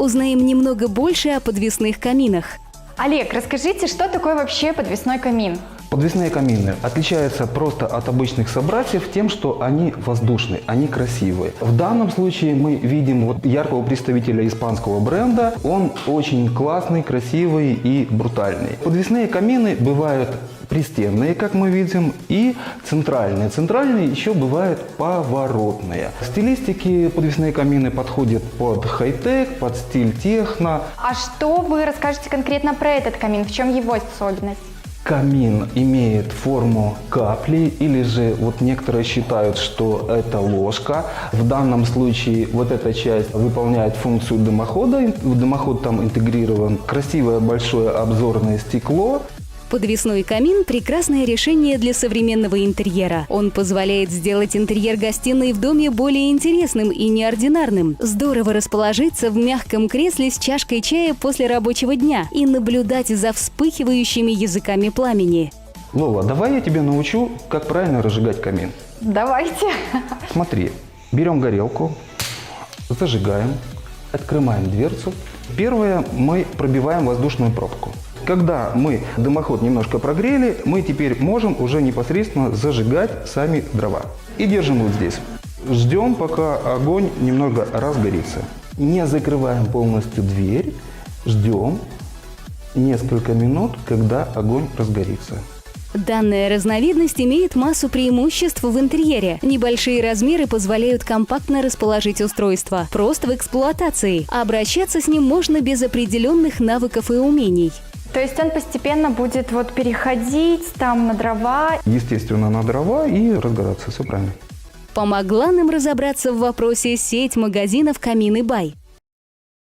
узнаем немного больше о подвесных каминах. Олег, расскажите, что такое вообще подвесной камин? Подвесные камины отличаются просто от обычных собратьев тем, что они воздушные, они красивые. В данном случае мы видим вот яркого представителя испанского бренда. Он очень классный, красивый и брутальный. Подвесные камины бывают пристенные, как мы видим, и центральные. Центральные еще бывают поворотные. В стилистике подвесные камины подходят под хай-тек, под стиль техно. А что вы расскажете конкретно про этот камин? В чем его особенность? Камин имеет форму капли, или же вот некоторые считают, что это ложка. В данном случае вот эта часть выполняет функцию дымохода. В дымоход там интегрирован красивое большое обзорное стекло. Подвесной камин – прекрасное решение для современного интерьера. Он позволяет сделать интерьер гостиной в доме более интересным и неординарным. Здорово расположиться в мягком кресле с чашкой чая после рабочего дня и наблюдать за вспыхивающими языками пламени. Лола, давай я тебя научу, как правильно разжигать камин. Давайте. Смотри, берем горелку, зажигаем, открываем дверцу. Первое, мы пробиваем воздушную пробку. Когда мы дымоход немножко прогрели, мы теперь можем уже непосредственно зажигать сами дрова. И держим вот здесь. Ждем, пока огонь немного разгорится. Не закрываем полностью дверь. Ждем несколько минут, когда огонь разгорится. Данная разновидность имеет массу преимуществ в интерьере. Небольшие размеры позволяют компактно расположить устройство. Просто в эксплуатации. Обращаться с ним можно без определенных навыков и умений. То есть он постепенно будет вот переходить там на дрова? Естественно, на дрова и разгораться. Все правильно. Помогла нам разобраться в вопросе сеть магазинов «Камин и Бай».